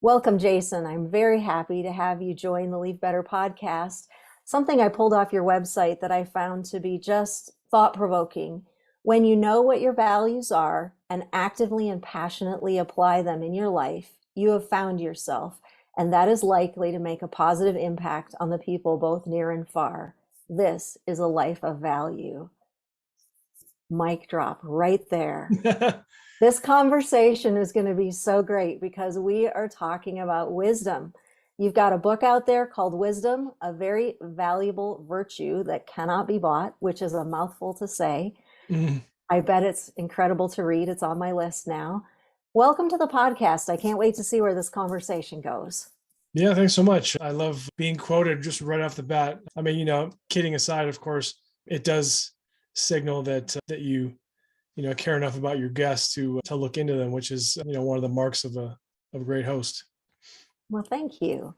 Welcome, Jason. I'm very happy to have you join the Leave Better podcast. Something I pulled off your website that I found to be just thought provoking. When you know what your values are and actively and passionately apply them in your life, you have found yourself, and that is likely to make a positive impact on the people both near and far. This is a life of value. Mic drop right there. This conversation is going to be so great because we are talking about wisdom. You've got a book out there called Wisdom, a very valuable virtue that cannot be bought, which is a mouthful to say. Mm. I bet it's incredible to read. It's on my list now. Welcome to the podcast. I can't wait to see where this conversation goes. Yeah, thanks so much. I love being quoted just right off the bat. I mean, kidding aside, of course, it does signal that you care enough about your guests to look into them, which is one of the marks of a great host. Well, thank you.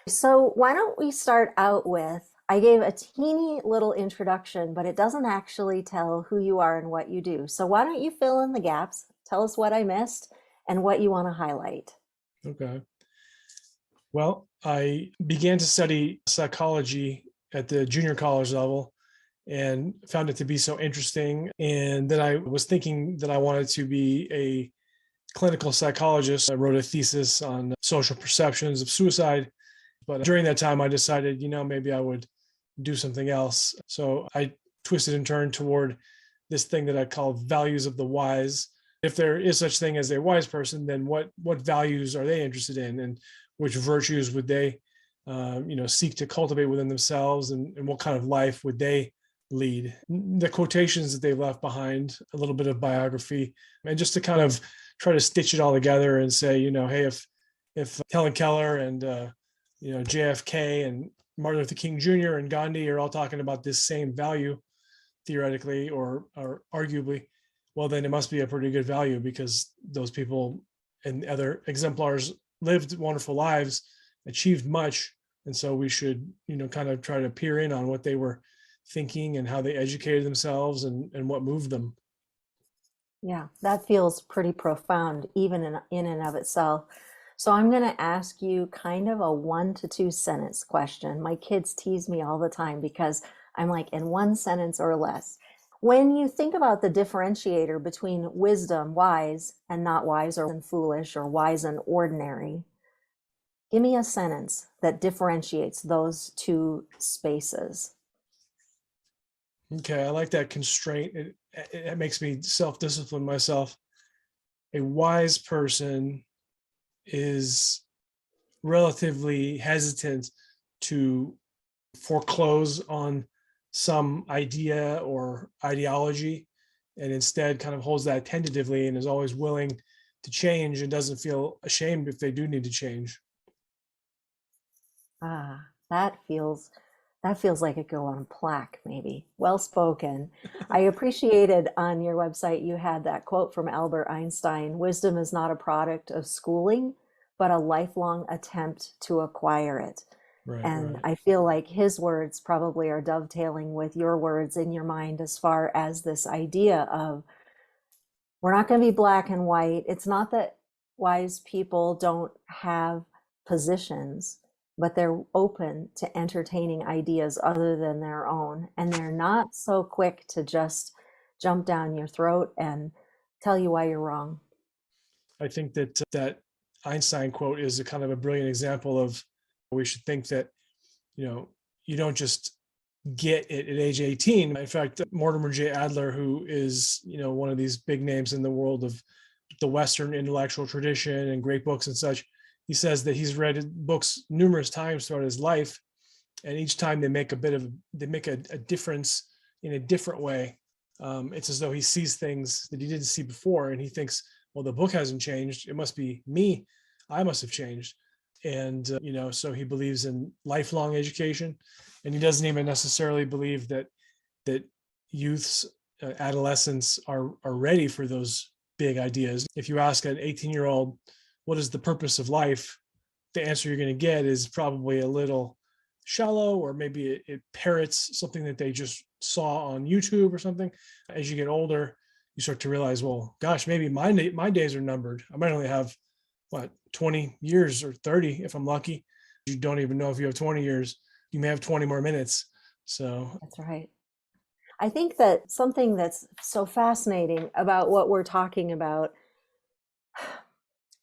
So, why don't we start out with I gave a teeny little introduction, but it doesn't actually tell who you are and what you do. So, why don't you fill in the gaps? Tell us what I missed and what you want to highlight. Okay. Well, I began to study psychology at the junior college level and found it to be so interesting. And then I was thinking that I wanted to be a clinical psychologist. I wrote a thesis on social perceptions of suicide. But during that time, I decided, maybe I would do something else. So I twisted and turned toward this thing that I call values of the wise. If there is such thing as a wise person, then what values are they interested in, and which virtues would they, seek to cultivate within themselves, and what kind of life would they lead? The quotations that they left behind, a little bit of biography, and just to kind of try to stitch it all together and say, hey, if Helen Keller and JFK and Martin Luther King Jr. and Gandhi are all talking about this same value, theoretically or arguably, well, then it must be a pretty good value because those people and other exemplars lived wonderful lives, achieved much. And so we should, kind of try to peer in on what they were thinking and how they educated themselves and what moved them. Yeah, that feels pretty profound, even in and of itself. So I'm going to ask you kind of a 1 to 2 sentence question. My kids tease me all the time because I'm like, in one sentence or less. When you think about the differentiator between wisdom, wise, and not wise, or and foolish, or wise and ordinary, give me a sentence that differentiates those two spaces. Okay, I like that constraint. It makes me self-discipline myself. A wise person is relatively hesitant to foreclose on some idea or ideology, and instead kind of holds that tentatively and is always willing to change and doesn't feel ashamed if they do need to change. Ah, that feels like it go on a plaque, maybe. Well spoken. I appreciated on your website you had that quote from Albert Einstein, wisdom is not a product of schooling, but a lifelong attempt to acquire it. Right, And right. I feel like his words probably are dovetailing with your words in your mind as far as this idea of we're not going to be black and white. It's not that wise people don't have positions, but they're open to entertaining ideas other than their own. And they're not so quick to just jump down your throat and tell you why you're wrong. I think that Einstein quote is a kind of a brilliant example of we should think that you know you don't just get it at age 18. In fact, Mortimer J. Adler, who is one of these big names in the world of the Western intellectual tradition and great books and such, he says that he's read books numerous times throughout his life, and each time they make a difference in a different way. It's as though he sees things that he didn't see before, and he thinks, well, the book hasn't changed, it must be me, I must have changed. And so he believes in lifelong education, and he doesn't even necessarily believe that youths, adolescents are ready for those big ideas. If you ask an 18-year-old what is the purpose of life, the answer you're going to get is probably a little shallow, or maybe it parrots something that they just saw on YouTube or something. As you get older, you start to realize, well, gosh, maybe my days are numbered. I might only have 20 years or 30 if I'm lucky. You don't even know if you have 20 years. You may have 20 more minutes. So That's right. I think that something that's so fascinating about what we're talking about,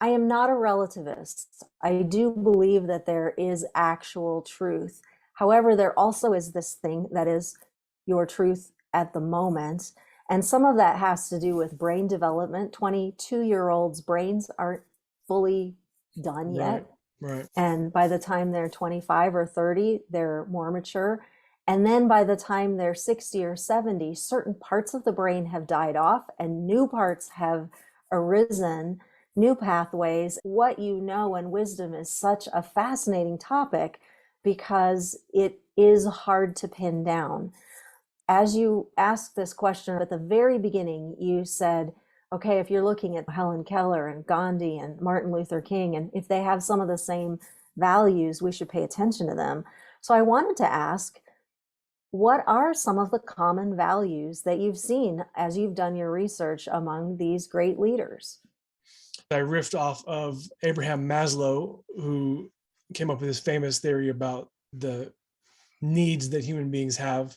I am not a relativist. I do believe that there is actual truth. However, there also is this thing that is your truth at the moment. And some of that has to do with brain development. 22-year-olds' brains aren't fully done right, yet. right, And by the time they're 25 or 30, they're more mature. And then by the time they're 60 or 70, certain parts of the brain have died off and new parts have arisen, new pathways. What you know and wisdom is such a fascinating topic because it is hard to pin down. As you asked this question at the very beginning, you said, okay, if you're looking at Helen Keller and Gandhi and Martin Luther King, and if they have some of the same values, we should pay attention to them. So I wanted to ask, what are some of the common values that you've seen as you've done your research among these great leaders? I riffed off of Abraham Maslow, who came up with this famous theory about the needs that human beings have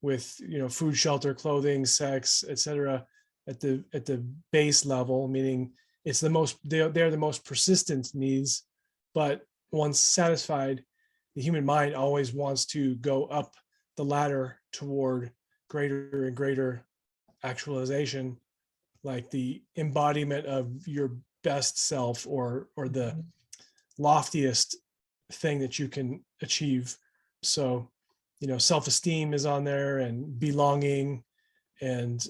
with food, shelter, clothing, sex, etc. At the base level, meaning it's the most they're the most persistent needs, but once satisfied, the human mind always wants to go up the ladder toward greater and greater actualization, like the embodiment of your best self, or the loftiest thing that you can achieve. So self-esteem is on there, and belonging, and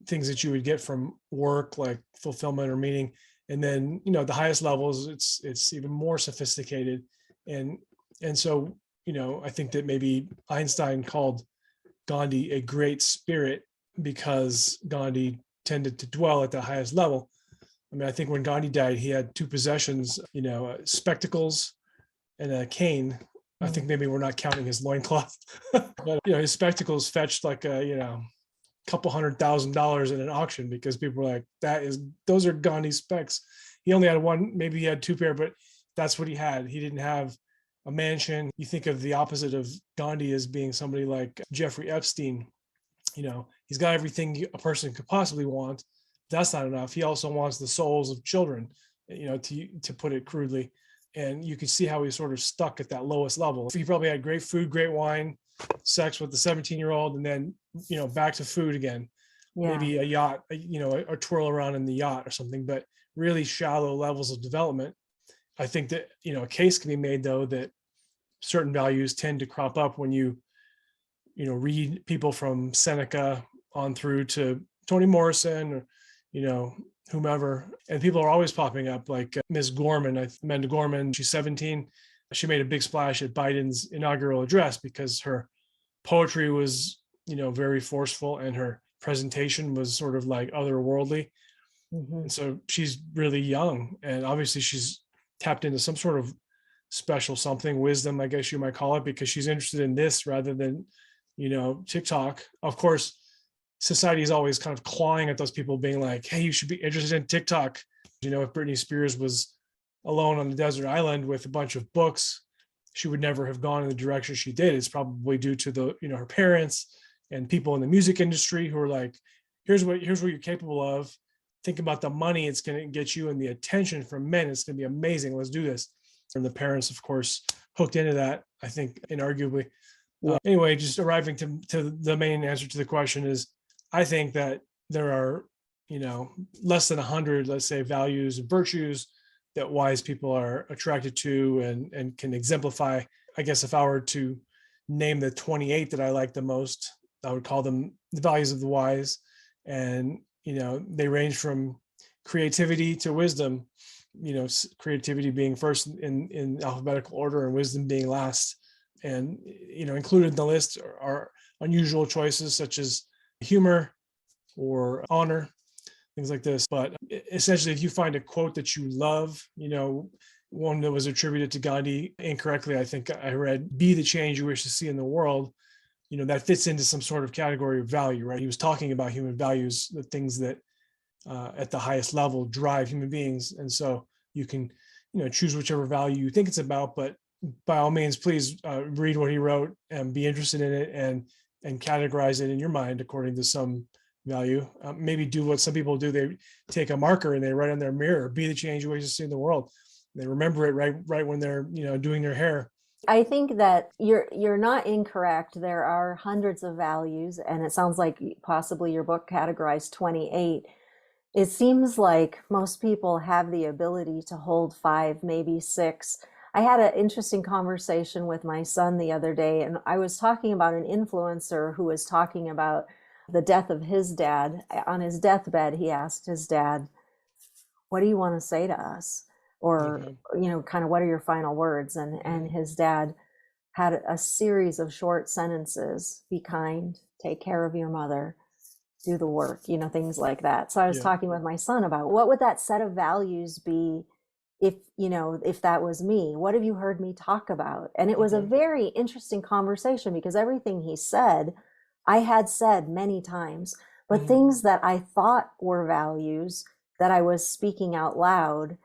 things that you would get from work, like fulfillment or meaning. And then the highest levels, it's even more sophisticated. And so I think that maybe Einstein called Gandhi a great spirit because Gandhi tended to dwell at the highest level. I mean, I think when Gandhi died, he had two possessions, spectacles and a cane. I think maybe we're not counting his loincloth, but his spectacles fetched like a couple $100,000 in an auction because people were like, those are Gandhi's specs. He only had one, maybe he had two pair, but that's what he had. He didn't have a mansion. You think of the opposite of Gandhi as being somebody like Jeffrey Epstein. He's got everything a person could possibly want. That's not enough. He also wants the souls of children, to put it crudely. And you can see how he's sort of stuck at that lowest level. He probably had great food, great wine, sex with the 17-year-old, and then, back to food again. Yeah. Maybe a yacht, a twirl around in the yacht or something, but really shallow levels of development. I think that, a case can be made, though, that certain values tend to crop up when you read people from Seneca on through to Toni Morrison, or, whomever. And people are always popping up, like Ms. Gorman, Amanda Gorman. She's 17. She made a big splash at Biden's inaugural address because her poetry was, very forceful, and her presentation was sort of like otherworldly. And so she's really young, and obviously she's tapped into some sort of special something, wisdom, I guess you might call it, because she's interested in this rather than, TikTok. Of course, society is always kind of clawing at those people, being like, hey, you should be interested in TikTok. If Britney Spears was alone on the desert island with a bunch of books, she would never have gone in the direction she did. It's probably due to her parents and people in the music industry who are like, here's what you're capable of. Think about the money it's going to get you and the attention from men. It's going to be amazing. Let's do this. And the parents, of course, hooked into that, I think, inarguably. Anyway, just arriving to the main answer to the question is, I think that there are, less than 100, let's say, values and virtues that wise people are attracted to and can exemplify. I guess if I were to name the 28 that I like the most, I would call them the values of the wise. And, they range from creativity to wisdom, creativity being first in alphabetical order and wisdom being last. And, included in the list are unusual choices such as humor or honor, things like this. But essentially, if you find a quote that you love, one that was attributed to Gandhi incorrectly, I think I read, be the change you wish to see in the world, that fits into some sort of category of value, right? He was talking about human values, the things that at the highest level drive human beings. And so you can, choose whichever value you think it's about, but by all means, please read what he wrote and be interested in it and categorize it in your mind according to some value. Maybe do what some people do. They take a marker and they write on their mirror, be the change you wish to see in the world. They remember it right when they're, doing their hair. I think that you're not incorrect. There are hundreds of values, and it sounds like possibly your book categorized 28. It seems like most people have the ability to hold 5, maybe 6. I had an interesting conversation with my son the other day, and I was talking about an influencer who was talking about the death of his dad. On his deathbed, he asked his dad, "What do you want to say to us?" Or, kind of, what are your final words? And his dad had a series of short sentences: be kind, take care of your mother, do the work, things like that. So I was talking with my son about what would that set of values be if that was me. What have you heard me talk about? And it was a very interesting conversation, because everything he said, I had said many times, but things that I thought were values that I was speaking out loud,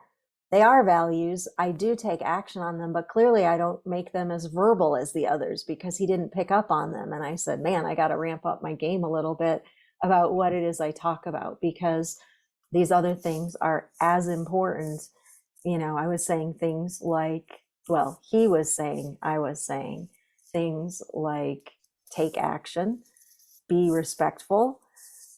they are values. I do take action on them, but clearly I don't make them as verbal as the others, because he didn't pick up on them. And I said, man, I got to ramp up my game a little bit about what it is I talk about, because these other things are as important. I was saying things like, well, he was saying, I was saying things like take action, be respectful.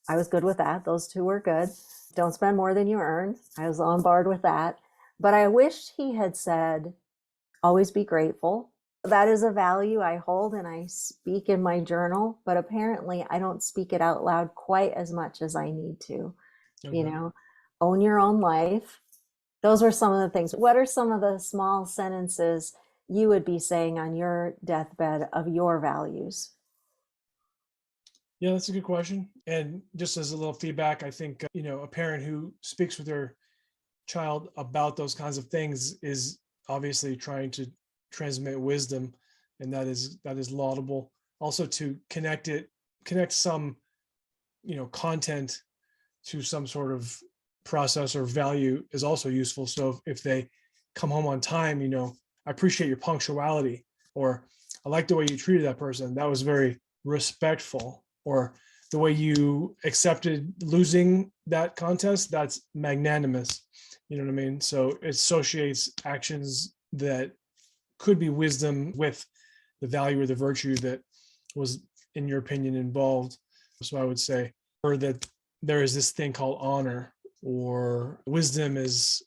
I was good with that. Those two were good. Don't spend more than you earn. I was on board with that. But I wished he had said, always be grateful. That is a value I hold and I speak in my journal, but apparently I don't speak it out loud quite as much as I need to. Own your own life. Those were some of the things. What are some of the small sentences you would be saying on your deathbed of your values? Yeah, that's a good question. And just as a little feedback, I think, a parent who speaks with their child about those kinds of things is obviously trying to transmit wisdom, and that is laudable. Also, to connect some, content to some sort of process or value is also useful. So if they come home on time, I appreciate your punctuality, or I like the way you treated that person. That was very respectful. Or the way you accepted losing that contest, that's magnanimous. You know what I mean? So it associates actions that could be wisdom with the value or the virtue that was, in your opinion, involved. So I would say, or that there is this thing called honor, or wisdom is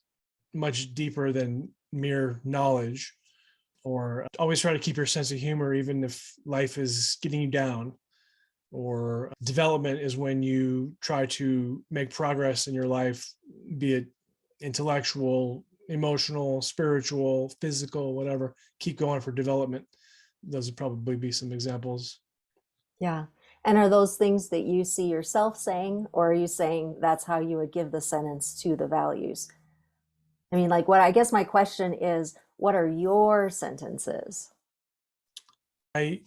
much deeper than mere knowledge, or always try to keep your sense of humor even if life is getting you down. Or development is when you try to make progress in your life, be it intellectual, emotional, spiritual, physical, whatever. Keep going for development. Those would probably be some examples. Yeah. And are those things that you see yourself saying, or are you saying that's how you would give the sentence to the values? I mean, like, what I guess my question is, what are your sentences? I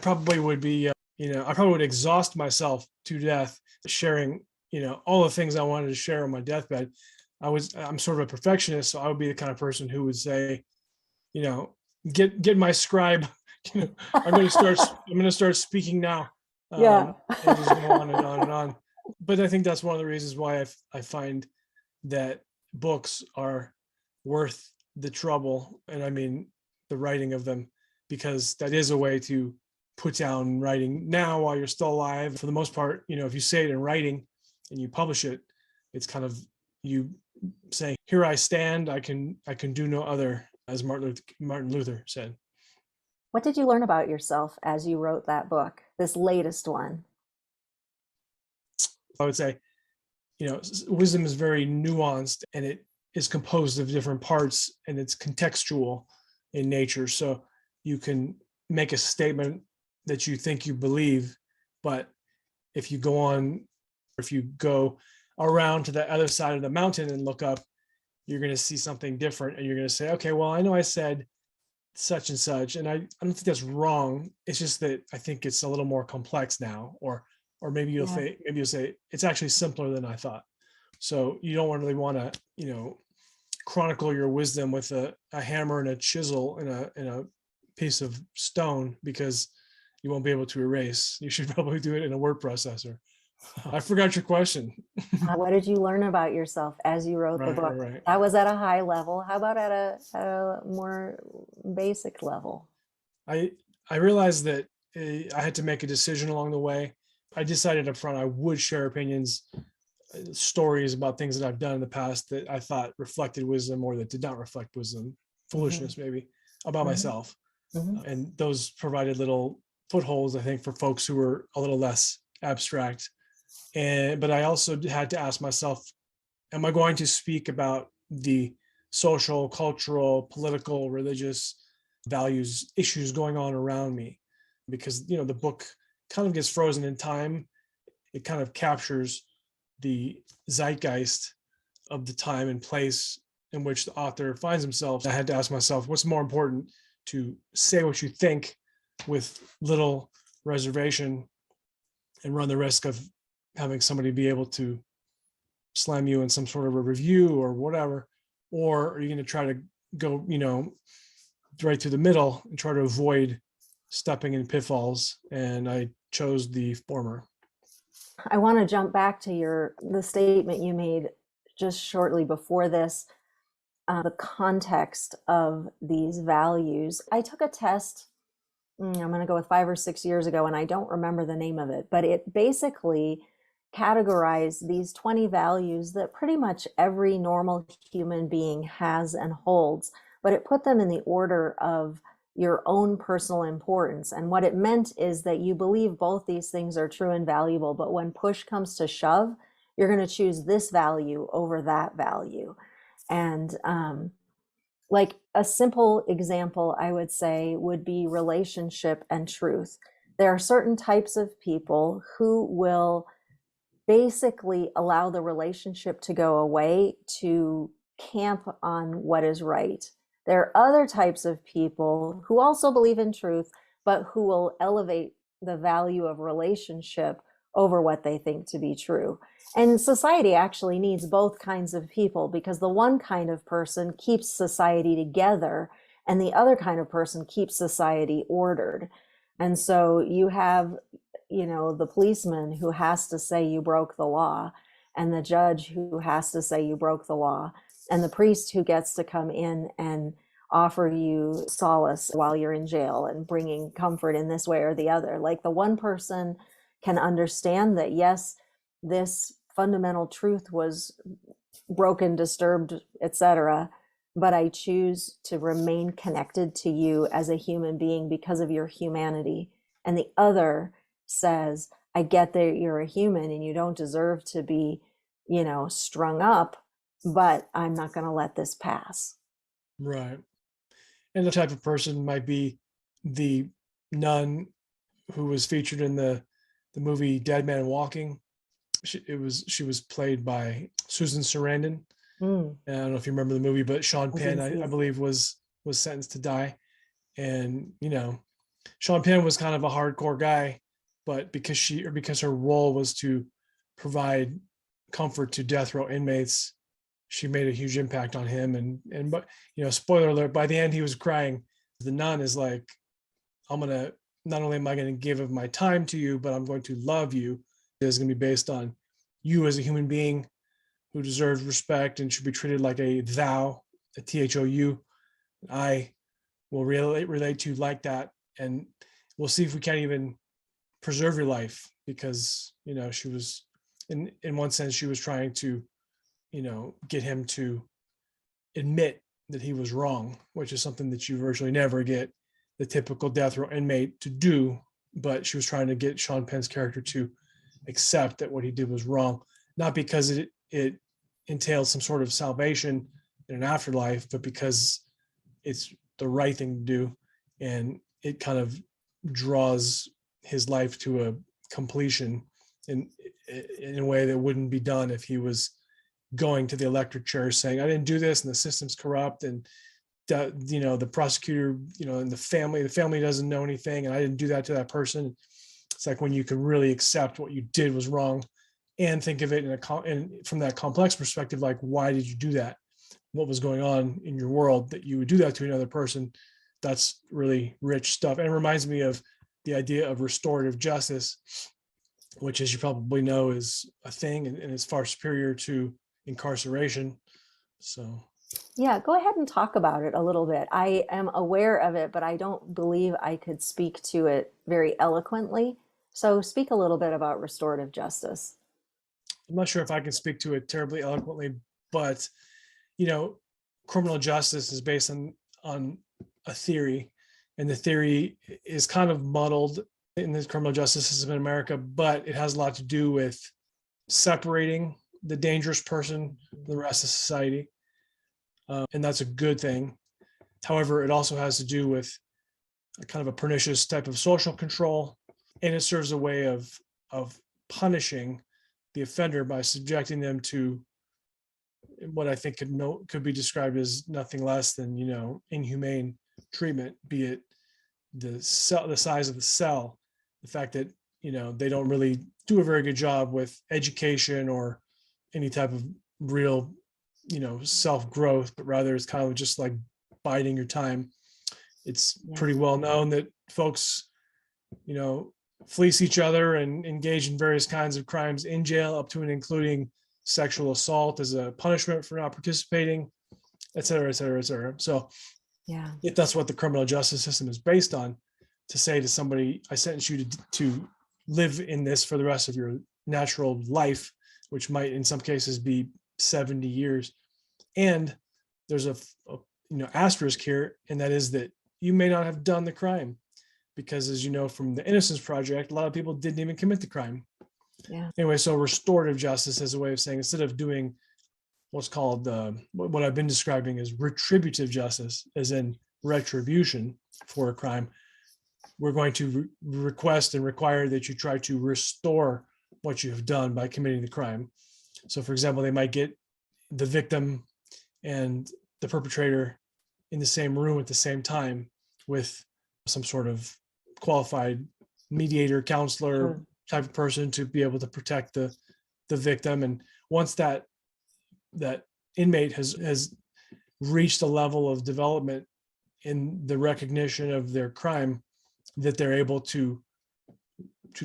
probably would be, I probably would exhaust myself to death sharing, all the things I wanted to share on my deathbed. I'm sort of a perfectionist, so I would be the kind of person who would say, get my scribe. I'm going to start speaking now. Yeah. And just go on and on and on. But I think that's one of the reasons why I find that books are worth the trouble, and I mean the writing of them, because that is a way to put down writing now while you're still alive. For the most part, if you say it in writing and you publish it, it's kind of you saying, "Here I stand. I can do no other," as Martin Luther said. What did you learn about yourself as you wrote that book, this latest one? I would say, wisdom is very nuanced, and it is composed of different parts, and it's contextual in nature. So you can make a statement that you think you believe, but if you go around to the other side of the mountain and look up, you're going to see something different, and you're going to say, okay, well, I know I said such and such, and I don't think that's wrong. It's just that I think it's a little more complex now, or maybe you'll say it's actually simpler than I thought. So you don't really want to, chronicle your wisdom with a hammer and a chisel and a piece of stone, because you won't be able to erase. You should probably do it in a word processor. I forgot your question. What did you learn about yourself as you wrote the Right, right, book? right. That was at a high level. How about at a more basic level? I I realized that I had to make a decision along the way. I decided up front I would share opinions, stories about things that I've done in the past that I thought reflected wisdom or that did not reflect wisdom, Hmm. foolishness maybe, about Hmm. myself. Hmm. And those provided little footholds, I think, for folks who were a little less abstract. And but I also had to ask myself, am I going to speak about the social, cultural, political, religious values issues going on around me? Because the book kind of gets frozen in time. It kind of captures the zeitgeist of the time and place in which the author finds himself. I had to ask myself, what's more important, to say what you think with little reservation and run the risk of having somebody be able to slam you in some sort of a review or whatever, or are you going to try to go, right through the middle and try to avoid stepping in pitfalls? And I chose the former. I want to jump back to the statement you made just shortly before this, the context of these values. I took a test, I'm going to go with 5 or 6 years ago, and I don't remember the name of it, but it basically categorized these 20 values that pretty much every normal human being has and holds, but it put them in the order of your own personal importance. And what it meant is that you believe both these things are true and valuable, but when push comes to shove, you're going to choose this value over that value. And like a simple example, I would say, would be relationship and truth. There are certain types of people who will basically allow the relationship to go away to camp on what is right. There are other types of people who also believe in truth, but who will elevate the value of relationship over what they think to be true. And society actually needs both kinds of people, because the one kind of person keeps society together and the other kind of person keeps society ordered. And so you have, the policeman who has to say you broke the law, and the judge who has to say you broke the law, and the priest who gets to come in and offer you solace while you're in jail and bringing comfort in this way or the other. Like, the one person can understand that, yes, this fundamental truth was broken, disturbed, etc., but I choose to remain connected to you as a human being because of your humanity. And the other says, I get that you're a human and you don't deserve to be, strung up, but I'm not going to let this pass. Right. And the type of person might be the nun who was featured in the movie Dead Man Walking. She was played by Susan Sarandon. Mm. And I don't know if you remember the movie, but Sean I Penn, didn't see I it. believe, was sentenced to die. And Sean Penn was kind of a hardcore guy, but because her role was to provide comfort to death row inmates, she made a huge impact on him. And but spoiler alert, by the end he was crying. The nun is like, I'm gonna not only am I going to give of my time to you, but I'm going to love you. It is going to be based on you as a human being who deserves respect and should be treated like a thou, a thou. I will relate to you like that, and we'll see if we can't even preserve your life, because she was in one sense she was trying to get him to admit that he was wrong, which is something that you virtually never get the typical death row inmate to do. But she was trying to get Sean Penn's character to accept that what he did was wrong, not because it entails some sort of salvation in an afterlife, but because it's the right thing to do, and it kind of draws his life to a completion in a way that wouldn't be done if he was going to the electric chair saying, I didn't do this and the system's corrupt, and the prosecutor, and the family doesn't know anything, and I didn't do that to that person. It's like when you can really accept what you did was wrong, and think of it and from that complex perspective, like, why did you do that? What was going on in your world that you would do that to another person? That's really rich stuff. And it reminds me of the idea of restorative justice, which, as you probably know, is a thing and is far superior to incarceration. So, Yeah, go ahead and talk about it a little bit. I am aware of it, but I don't believe I could speak to it very eloquently. So speak a little bit about restorative justice. I'm not sure if I can speak to it terribly eloquently, but you know, criminal justice is based on a theory, and the theory is kind of muddled in the criminal justice system in America, but it has a lot to do with separating the dangerous person from the rest of society, and that's a good thing. However, it also has to do with a kind of a pernicious type of social control, and it serves a way of punishing the offender by subjecting them to what I think could be described as nothing less than, inhumane treatment, be it the size of the cell, the fact that they don't really do a very good job with education or any type of real self growth, but rather it's kind of just like biding your time. It's Yeah. pretty well known that folks you know fleece each other and engage in various kinds of crimes in jail, up to and including sexual assault as a punishment for not participating, et cetera, et cetera, et cetera. So Yeah. if that's what the criminal justice system is based on, to say to somebody, I sentence you to live in this for the rest of your natural life, which might in some cases be 70 years. And there's a asterisk here, and that is that you may not have done the crime, because as you know from the Innocence Project, a lot of people didn't even commit the crime. Yeah. Anyway, so restorative justice is a way of saying, instead of doing what's called what I've been describing as retributive justice, as in retribution for a crime, we're going to request and require that you try to restore what you have done by committing the crime. So, for example, they might get the victim and the perpetrator in the same room at the same time with some sort of qualified mediator, counselor Sure. type of person to be able to protect the victim. And once that inmate has reached a level of development in the recognition of their crime, that they're able to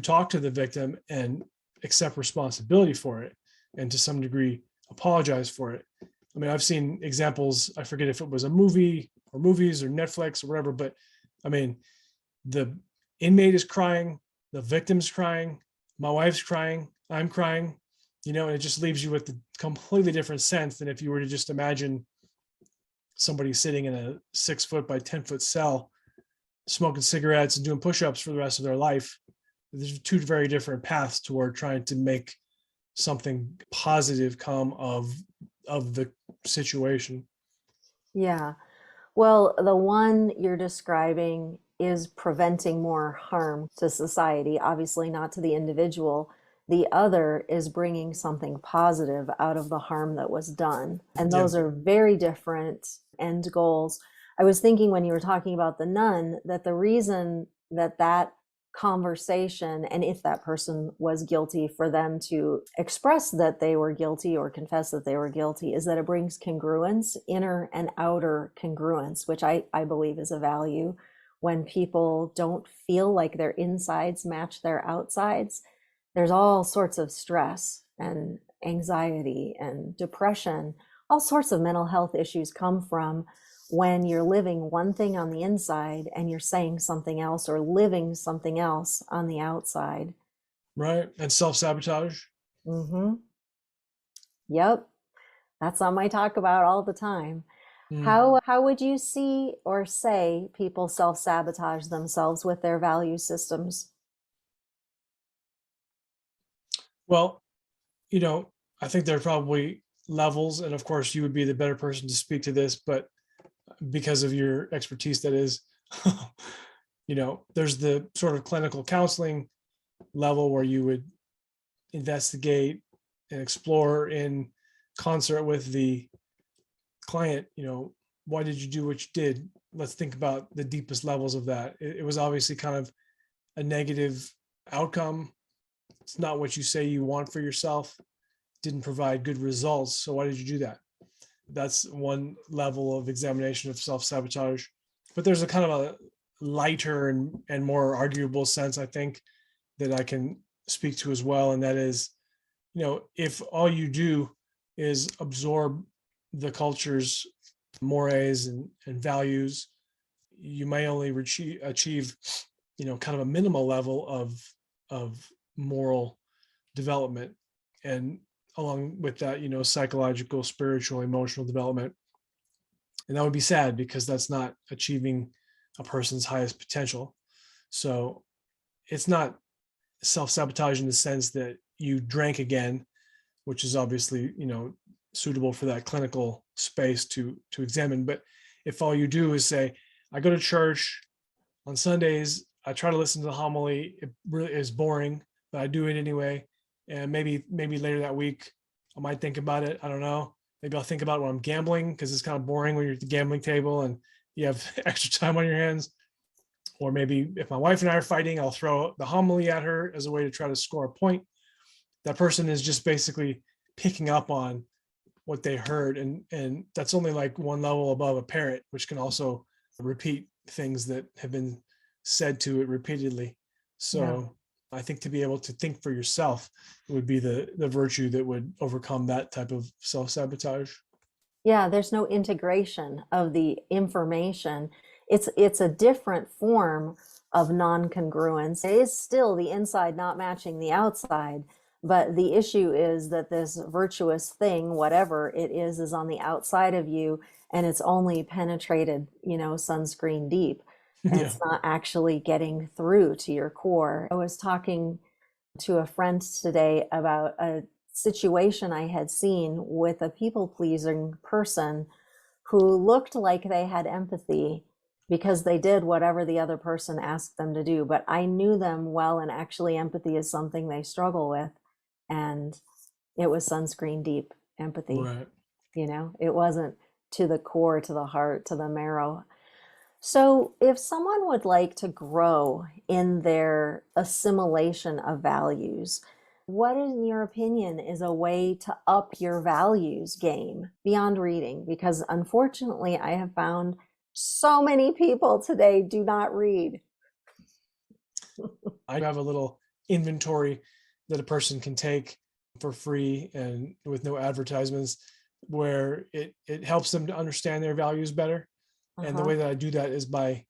talk to the victim and accept responsibility for it, and to some degree apologize for it. I mean, I've seen examples, I forget if it was a movie or movies or Netflix or whatever, but I mean, the inmate is crying, the victim's crying, my wife's crying, I'm crying, and it just leaves you with a completely different sense than if you were to just imagine somebody sitting in a 6-foot by 10-foot cell, smoking cigarettes and doing push-ups for the rest of their life. There's two very different paths toward trying to make something positive come of the situation. Yeah. Well, the one you're describing is preventing more harm to society, obviously not to the individual. The other is bringing something positive out of the harm that was done. And Yeah. those are very different end goals. I was thinking when you were talking about the nun that the reason that conversation, and if that person was guilty, for them to express that they were guilty or confess that they were guilty, is that it brings congruence, inner and outer congruence, which I believe is a value. When people don't feel like their insides match their outsides, there's all sorts of stress and anxiety and depression. All sorts of mental health issues come from when you're living one thing on the inside and you're saying something else or living something else on the outside. Right. And self-sabotage. Mm-hmm. Yep. That's something I talk about all the time. How would you see or say people self-sabotage themselves with their value systems? Well, I think there are probably levels, and of course you would be the better person to speak to this, but because of your expertise, that is, there's the sort of clinical counseling level where you would investigate and explore in concert with the client, why did you do what you did? Let's think about the deepest levels of that. It was obviously kind of a negative outcome. it's not what you say you want for yourself, didn't provide good results. So why did you do that? That's one level of examination of self-sabotage. But there's a kind of a lighter and more arguable sense, I think, that I can speak to as well. And that is, if all you do is absorb the culture's mores and values, you may only achieve, kind of a minimal level of moral development. And along with that, psychological, spiritual, emotional development. And that would be sad because that's not achieving a person's highest potential. So it's not self-sabotage in the sense that you drank again, which is obviously, suitable for that clinical space to examine. But if all you do is say, I go to church on Sundays, I try to listen to the homily, it really is boring, but I do it anyway. And maybe later that week, I might think about it. I don't know. Maybe I'll think about it when I'm gambling, because it's kind of boring when you're at the gambling table and you have extra time on your hands. Or maybe if my wife and I are fighting, I'll throw the homily at her as a way to try to score a point. That person is just basically picking up on what they heard. And that's only like one level above a parrot, which can also repeat things that have been said to it repeatedly. So I think to be able to think for yourself would be the virtue that would overcome that type of self-sabotage. Yeah, there's no integration of the information. It's a different form of non-congruence. It is still the inside not matching the outside, but the issue is that this virtuous thing, whatever it is on the outside of you, and it's only penetrated, sunscreen deep, and Yeah. it's not actually getting through to your core. I was talking to a friend today about a situation I had seen with a people-pleasing person who looked like they had empathy because they did whatever the other person asked them to do. But I knew them well, and actually empathy is something they struggle with. And it was sunscreen deep empathy. Right. It wasn't to the core, to the heart, to the marrow. So, if someone would like to grow in their assimilation of values, what, in your opinion, is a way to up your values game beyond reading? Because unfortunately, I have found so many people today do not read. I have a little inventory that a person can take for free and with no advertisements, where it helps them to understand their values better. And the Uh-huh. way that I do that is by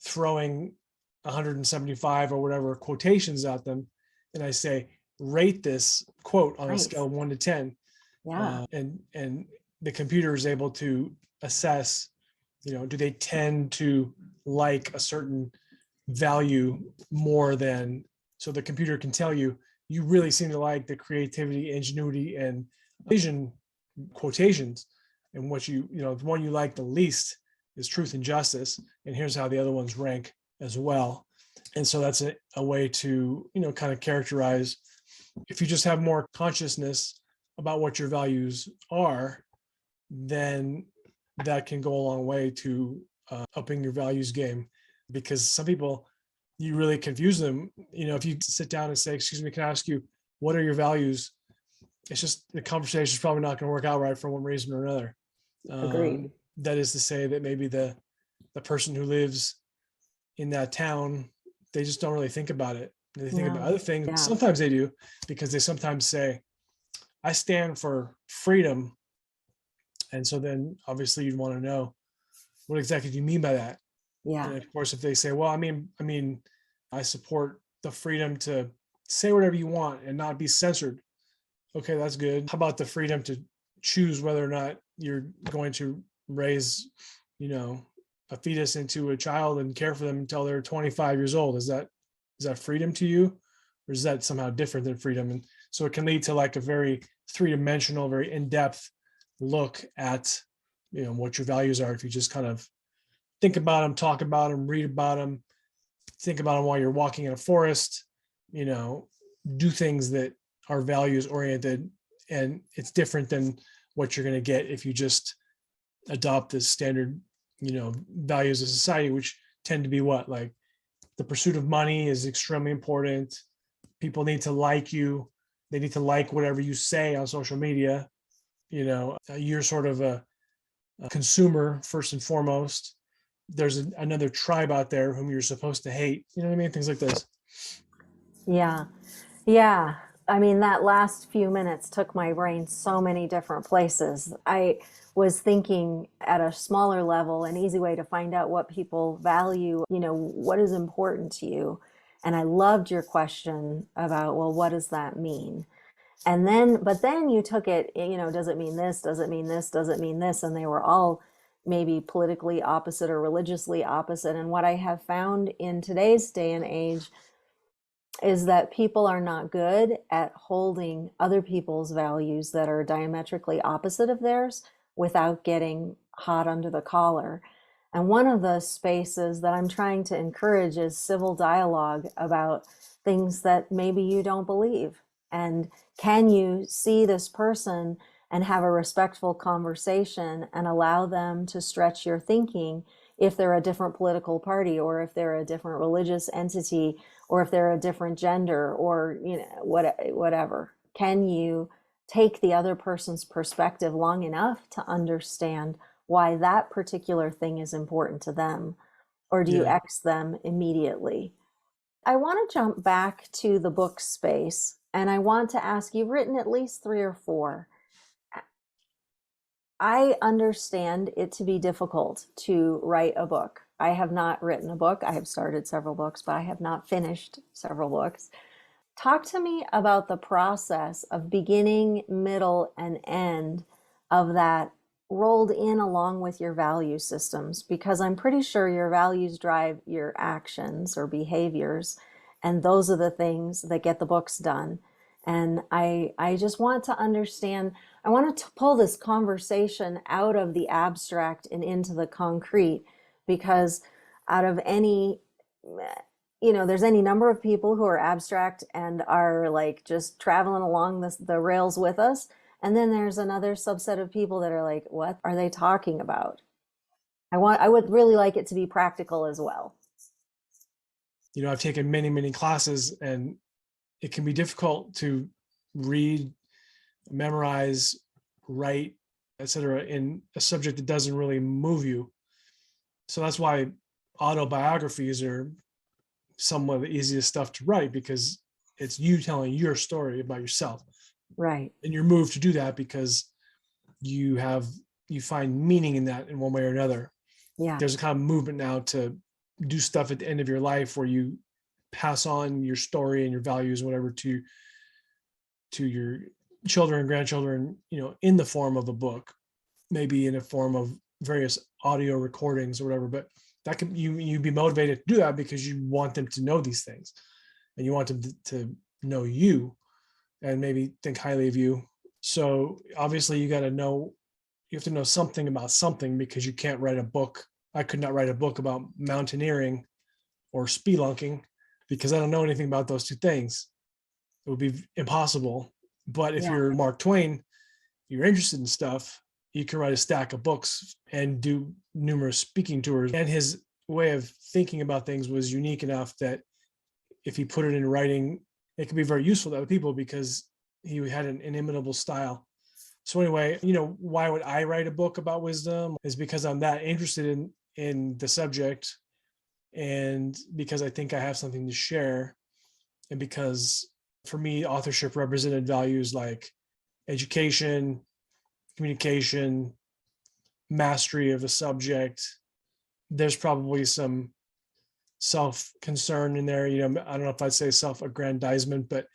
throwing 175 or whatever quotations at them. And I say, rate this quote on a Nice. scale of 1 to 10. Yeah. And the computer is able to assess, do they tend to like a certain value more than, so the computer can tell you, you really seem to like the creativity, ingenuity, and vision quotations. And what the one you like the least is truth and justice. And here's how the other ones rank as well. And so that's a way to, kind of characterize, if you just have more consciousness about what your values are, then that can go a long way to upping your values game. Because some people, you really confuse them. If you sit down and say, excuse me, can I ask you, what are your values? It's just, the conversation is probably not going to work out right for one reason or another. Agreed. That is to say that maybe the person who lives in that town, they just don't really think about it. They think about No. other things. Yeah. Sometimes they do, because they sometimes say, I stand for freedom. And so then obviously you'd want to know, what exactly do you mean by that? Yeah. And of course, if they say, well, I mean, I support the freedom to say whatever you want and not be censored. Okay, that's good. How about the freedom to choose whether or not you're going to raise, a fetus into a child and care for them until they're 25 years old? Is that freedom to you? Or is that somehow different than freedom? And so it can lead to like a very three-dimensional, very in-depth look at, what your values are, if you just kind of think about them, talk about them, read about them, think about them while you're walking in a forest, do things that are values oriented. And it's different than what you're going to get if you just adopt the standard, values of society, which tend to be what, like the pursuit of money is extremely important. People need to like you. They need to like whatever you say on social media. You're sort of a consumer first and foremost. There's another tribe out there whom you're supposed to hate. You know what I mean? Things like this. Yeah. Yeah. I mean, that last few minutes took my brain so many different places. I was thinking at a smaller level, an easy way to find out what people value, what is important to you. And I loved your question about, well, what does that mean? But then you took it, does it mean this? Does it mean this? Does it mean this? And they were all maybe politically opposite or religiously opposite. And what I have found in today's day and age is that people are not good at holding other people's values that are diametrically opposite of theirs without getting hot under the collar. And one of the spaces that I'm trying to encourage is civil dialogue about things that maybe you don't believe. And can you see this person and have a respectful conversation and allow them to stretch your thinking if they're a different political party, or if they're a different religious entity, or if they're a different gender, or whatever? Can you take the other person's perspective long enough to understand why that particular thing is important to them? Or do you Yeah. X them immediately? I want to jump back to the book space, and I want to ask, you've written at least 3 or 4. I understand it to be difficult to write a book. I have not written a book. I have started several books, but I have not finished several books. Talk to me about the process of beginning, middle, and end of that rolled in along with your value systems, because I'm pretty sure your values drive your actions or behaviors, and those are the things that get the books done. And I just want to understand, I want to pull this conversation out of the abstract and into the concrete, because out of any, there's any number of people who are abstract and are like just traveling along the rails with us. And then there's another subset of people that are like, what are they talking about? I would really like it to be practical as well. I've taken many, many classes, and it can be difficult to read, memorize, write, etc., in a subject that doesn't really move you. So that's why autobiographies are somewhat the easiest stuff to write, because it's you telling your story about yourself. Right. And you're moved to do that because you find meaning in that in one way or another. Yeah. There's a kind of movement now to do stuff at the end of your life where you pass on your story and your values, whatever, to your children and grandchildren, in the form of a book, maybe in a form of various audio recordings or whatever. But that can you be motivated to do that because you want them to know these things, and you want them to know you and maybe think highly of you. So obviously you have to know something about something, because you can't write a book. I could not write a book about mountaineering or spelunking because I don't know anything about those two things. It would be impossible. But if you're Mark Twain, you're interested in stuff, you can write a stack of books and do numerous speaking tours. And his way of thinking about things was unique enough that if he put it in writing, it could be very useful to other people because he had an inimitable style. So anyway, why would I write a book about wisdom? Is because I'm that interested in the subject, and because I think I have something to share, and because for me, authorship represented values like education, communication, mastery of a subject. There's probably some self-concern in there. I don't know if I'd say self-aggrandizement, but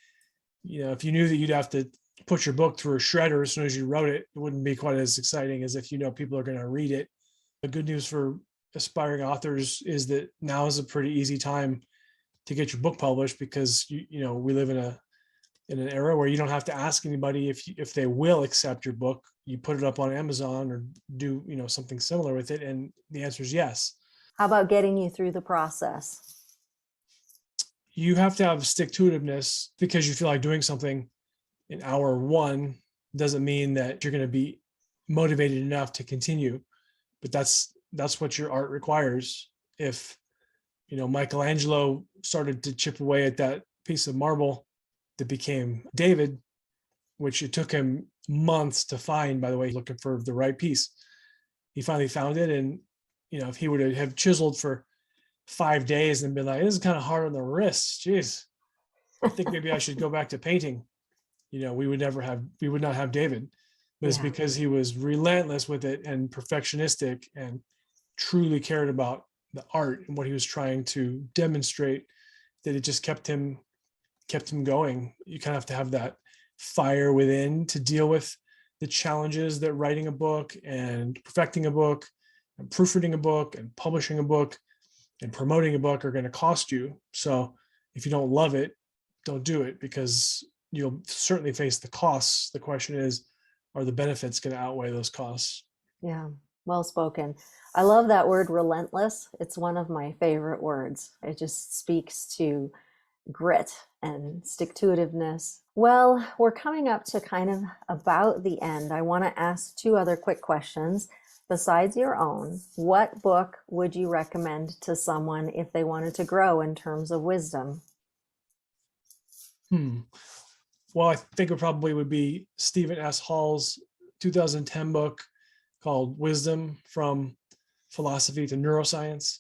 if you knew that you'd have to put your book through a shredder as soon as you wrote it, it wouldn't be quite as exciting as if people are going to read it. The good news for aspiring authors is that now is a pretty easy time to get your book published, because we live in an era where you don't have to ask anybody if they will accept your book. You put it up on Amazon or do something similar with it, and the answer is yes. How about getting you through the process? You have to have stick-to-itiveness. Because you feel like doing something in hour 1 doesn't mean that you're going to be motivated enough to continue. But that's what your art requires. If Michelangelo started to chip away at that piece of marble that became David, which it took him months to find, by the way, looking for the right piece. He finally found it. And, if he would have chiseled for 5 days and been like, this is kind of hard on the wrists. Jeez, I think maybe I should go back to painting. We would not have David. But it's Yeah. because he was relentless with it and perfectionistic and truly cared about the art and what he was trying to demonstrate, that it just kept him going. You kind of have to have that fire within to deal with the challenges that writing a book and perfecting a book and proofreading a book and publishing a book and promoting a book are going to cost you. So if you don't love it, don't do it, because you'll certainly face the costs. The question is, are the benefits going to outweigh those costs? Yeah, well spoken. I love that word relentless. It's one of my favorite words. It just speaks to grit and stick-to-itiveness. Well, we're coming up to kind of about the end. I want to ask 2 other quick questions. Besides your own, what book would you recommend to someone if they wanted to grow in terms of wisdom? Well, I think it probably would be Stephen S. Hall's 2010 book called Wisdom: From Philosophy to Neuroscience.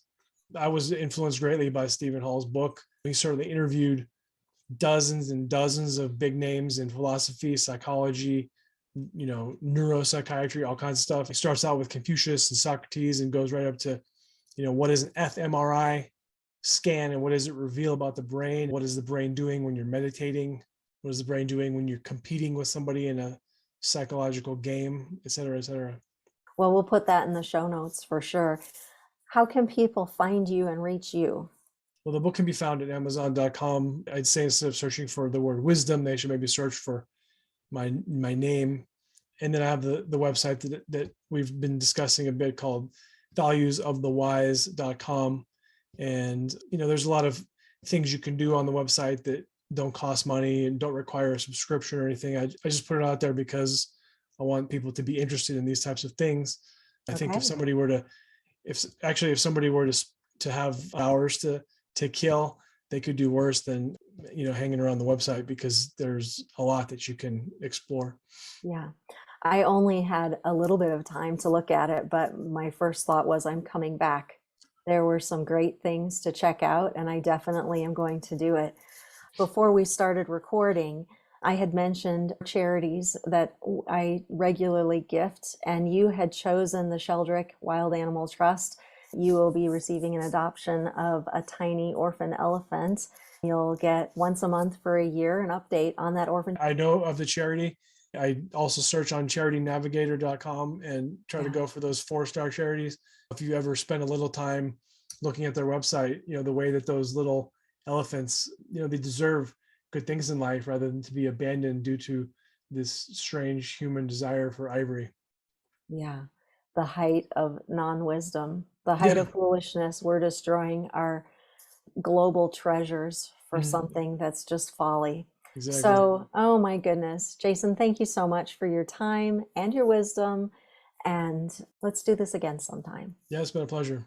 I was influenced greatly by Stephen Hall's book. He certainly interviewed dozens and dozens of big names in philosophy, psychology, neuropsychiatry, all kinds of stuff. He starts out with Confucius and Socrates and goes right up to, what is an fMRI scan and what does it reveal about the brain? What is the brain doing when you're meditating? What is the brain doing when you're competing with somebody in a psychological game, et cetera, et cetera? Well, we'll put that in the show notes for sure. How can people find you and reach you? Well, the book can be found at Amazon.com. I'd say instead of searching for the word wisdom, they should maybe search for my name. And then I have the website that we've been discussing a bit called valuesofthewise.com. And, there's a lot of things you can do on the website that don't cost money and don't require a subscription or anything. I just put it out there because I want people to be interested in these types of things. I think if somebody were to, to have hours to kill, they could do worse than, hanging around the website, because there's a lot that you can explore. Yeah. I only had a little bit of time to look at it, but my first thought was I'm coming back. There were some great things to check out, and I definitely am going to do it. Before we started recording, I had mentioned charities that I regularly gift, and you had chosen the Sheldrick Wild Animal Trust. You will be receiving an adoption of a tiny orphan elephant. You'll get once a month for a year an update on that orphan. I know of the charity. I also search on charitynavigator.com and try to go for those 4-star charities. If you ever spend a little time looking at their website, the way that those little elephants, they deserve good things in life rather than to be abandoned due to this strange human desire for ivory. Yeah. The height of non-wisdom, the height of foolishness. We're destroying our global treasures for something that's just folly. Exactly. So, oh my goodness, Jason, thank you so much for your time and your wisdom. And let's do this again sometime. Yeah, it's been a pleasure.